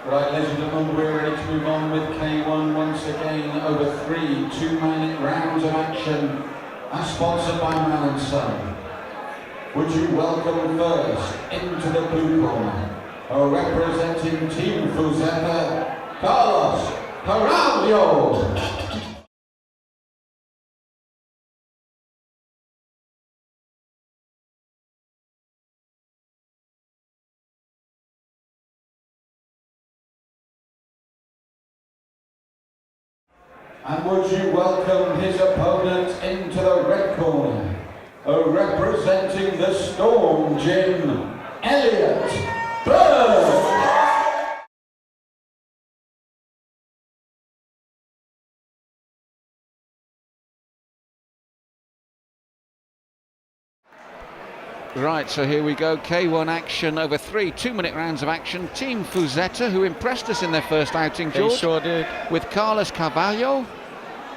Right, ladies and gentlemen, we're ready to move on with K1 once again over 3 2-minute rounds of action, as sponsored by Man & Son. Would you welcome first into the blue corner, representing Team Fuzeta, Carvalho. And would you welcome his opponent into the red corner, representing the Storm Gym, Elliot, Burke. Right, so here we go, K1 action over 3 2-minute rounds of action. Team Fuzeta, who impressed us in their first outing, George. They sure did. With Carvalho,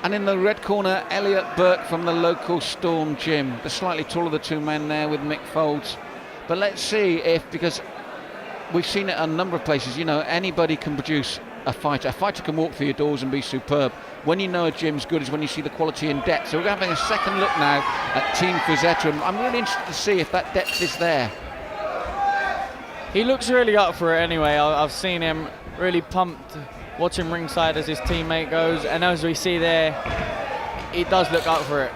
and in the red corner, Elliot Burke from the local Storm Gym. The slightly taller of the two men there with Mick Folds. But let's see if, because we've seen it a number of places, you know, anybody can produce a fighter. A fighter can walk through your doors and be superb. When you know a gym's good is when you see the quality in depth. So we're having a second look now at Team Fuzeta, and I'm really interested to see if that depth is there. He looks really up for it anyway. I've seen him really pumped watching ringside as his teammate goes, and as we see there, he does look up for it.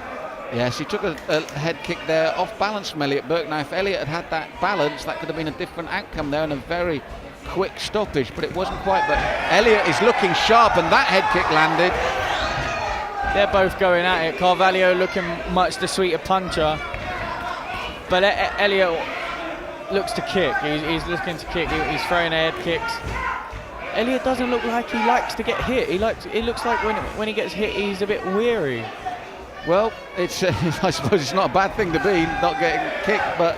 Yes, he took a head kick there off balance from Elliot Burke. Now if Elliot had had that balance, that could have been a different outcome there and a very quick stoppage, but it wasn't quite. But Elliot is looking sharp, and that head kick landed. They're both going at it. Carvalho looking much the sweeter puncher, but Elliot looks to kick. He's looking to kick. He's throwing head kicks. Elliot doesn't look like he likes to get hit. It looks like when he gets hit, he's a bit weary. Well, it's I suppose it's not a bad thing to be not getting kicked, but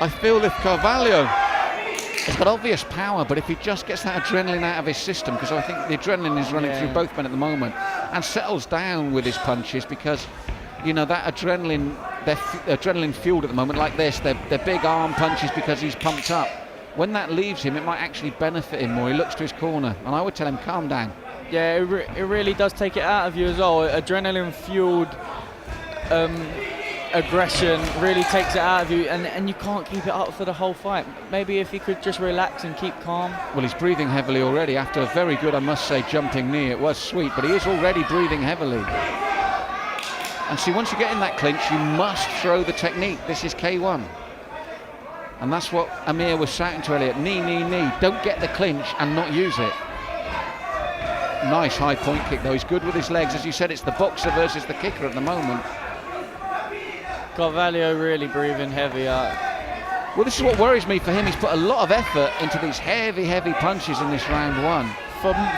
I feel if Carvalho has got obvious power, but if he just gets that adrenaline out of his system, because I think the adrenaline is running through both men at the moment, and settles down with his punches, because you know that adrenaline, they're adrenaline fueled at the moment like this. They're big arm punches because he's pumped up. When that leaves him, it might actually benefit him more. He looks to his corner, and I would tell him, calm down. Yeah, it really does take it out of you as well. Adrenaline fueled aggression really takes it out of you, and you can't keep it up for the whole fight. Maybe if he could just relax and keep calm. Well, he's breathing heavily already after a very good, I must say, jumping knee. It was sweet, but he is already breathing heavily. And see, once you get in that clinch, you must throw the technique. This is K1. And that's what Amir was shouting to Elliot. Knee, knee, knee. Don't get the clinch and not use it. Nice high point kick, though. He's good with his legs. As you said, it's the boxer versus the kicker at the moment. Carvalho really breathing heavier. Well, this is what worries me for him. He's put a lot of effort into these heavy punches in this round one.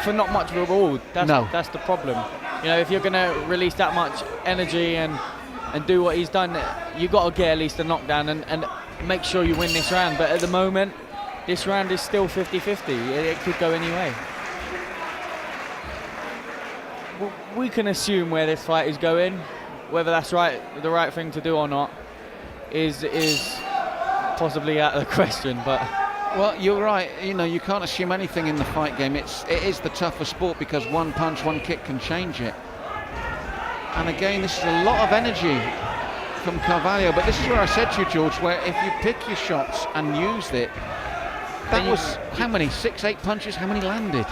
For not much reward. That's the problem. You know, if you're going to release that much energy and do what he's done, you've got to get at least a knockdown and make sure you win this round. But at the moment, this round is still 50-50. It could go any way. We can assume where this fight is going. Whether that's the right thing to do or not is possibly out of the question. But well, you're right. You know, you can't assume anything in the fight game. It is the tougher sport, because one punch, one kick can change it. And again, this is a lot of energy from Carvalho. But this is where I said to you, George, where if you pick your shots and used it, that was how many? 6, 8 punches. How many landed?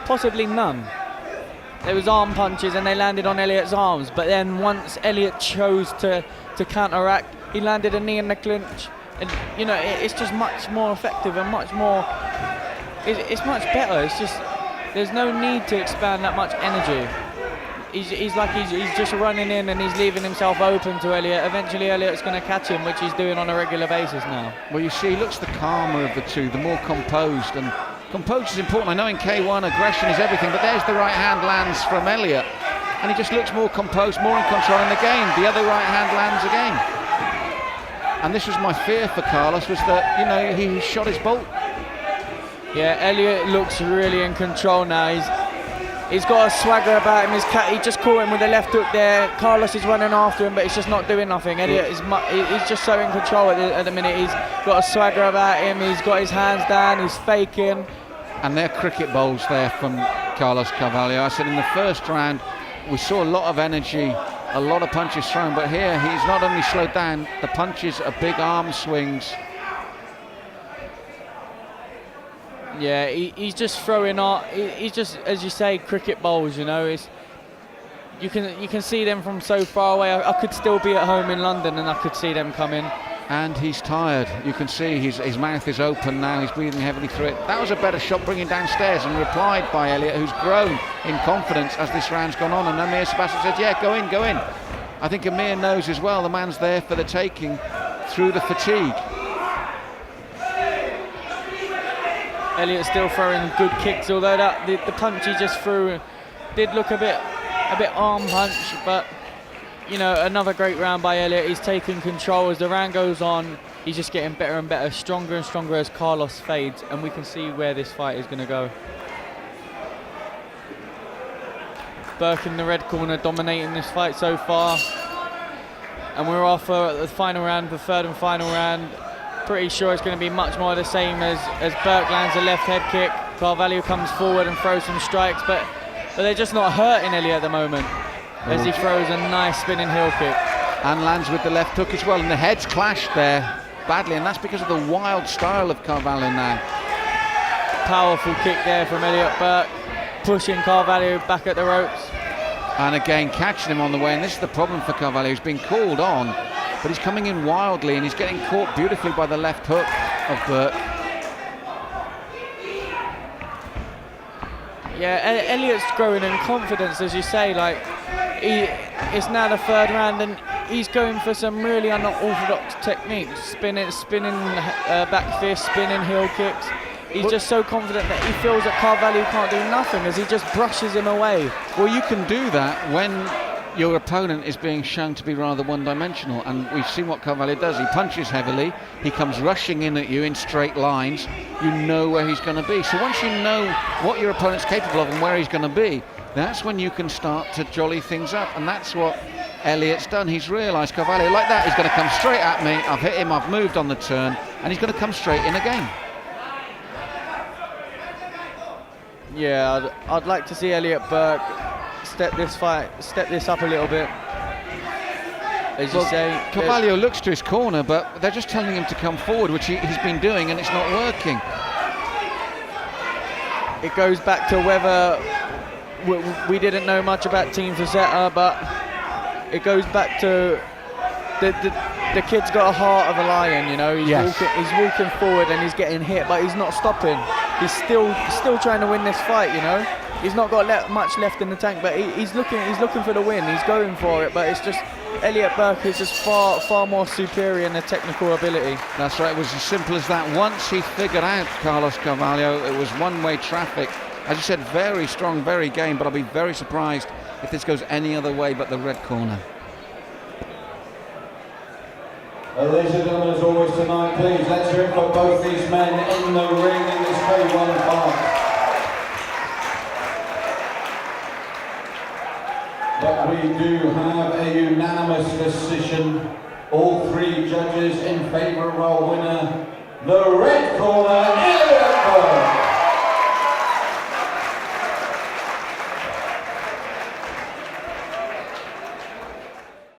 Possibly none. There was arm punches and they landed on Elliot's arms, but then once Elliot chose to counteract, he landed a knee in the clinch, and you know it's just much more effective and much more. It's much better. It's just there's no need to expand that much energy. He's just running in and he's leaving himself open to Elliot. Eventually Elliot's going to catch him, which he's doing on a regular basis now. Well, you see, he looks the calmer of the two, the more composed, and composure is important. I know in K1 aggression is everything, but there's the right hand lands from Elliot, and he just looks more composed, more in control in the game. The other right hand lands again. And this was my fear for Carlos, was that, you know, he shot his bolt. Yeah, Elliot looks really in control now. He's got a swagger about him. He just caught him with a left hook there. Carlos is running after him, but he's just not doing nothing. Elliot he's just so in control at the minute. He's got a swagger about him. He's got his hands down. He's faking. and they're cricket bowls there from Carlos Carvalho. I said in the first round we saw a lot of energy, a lot of punches thrown, but here he's not only slowed down, the punches are big arm swings. Yeah, he's just throwing out. He's just, as you say, cricket bowls. You know, you can see them from so far away. I could still be at home in London and I could see them coming. And he's tired. You can see his mouth is open now. He's breathing heavily through it. That was a better shot bringing downstairs and replied by Elliot, who's grown in confidence as this round's gone on. And Amir Sebastian said, yeah, go in, go in. I think Amir knows as well the man's there for the taking through the fatigue. Elliot still throwing good kicks, although the punch he just threw did look a bit arm punch, but you know, another great round by Elliot. He's taking control as the round goes on. He's just getting better and better, stronger and stronger as Carlos fades, and we can see where this fight is going to go. Burke in the red corner dominating this fight so far, and we're off for the final round, the third and final round. Pretty sure it's going to be much more the same as Burke lands a left head kick. Carvalho comes forward and throws some strikes, but they're just not hurting Elliot at the moment as he throws a nice spinning heel kick. And lands with the left hook as well, and the heads clashed there badly, and that's because of the wild style of Carvalho now. Powerful kick there from Elliot Burke, pushing Carvalho back at the ropes. And again catching him on the way, and this is the problem for Carvalho. He's been called on, but he's coming in wildly and he's getting caught beautifully by the left hook of Burke. Yeah, Elliot's growing in confidence, as you say. Like, it's now the third round and he's going for some really unorthodox techniques. Spinning back fist, spinning heel kicks. He's just so confident that he feels that Carvalho can't do nothing as he just brushes him away. Well, you can do that when your opponent is being shown to be rather one-dimensional, and we've seen what Carvalho does. He punches heavily, he comes rushing in at you in straight lines. You know where he's going to be. So once you know what your opponent's capable of and where he's going to be, that's when you can start to jolly things up, and that's what Elliot's done. He's realised Carvalho like that, he's going to come straight at me, I've hit him, I've moved on the turn, and he's going to come straight in again. Yeah, I'd like to see Elliot Burke step this up a little bit. As you say, Carvalho looks to his corner, but they're just telling him to come forward, which he's been doing, and it's not working. It goes back to whether we didn't know much about Team Fazetta, but it goes back to the kid's got a heart of a lion, you know. He's walking forward and he's getting hit, but he's not stopping. He's still trying to win this fight, you know. He's not got much left in the tank, but he's looking for the win. He's going for it, but it's just Elliot Burke is just far more superior in the technical ability. That's right. It was as simple as that. Once he figured out Carlos Carvalho, it was one-way traffic. As you said, very strong, very game, but I'll be very surprised if this goes any other way but the red corner. Ladies and gentlemen, as always tonight, please, let's hear it for both these men in the ring in this K1 fight. But we do have a unanimous decision. All three judges in favour of our winner, the red corner.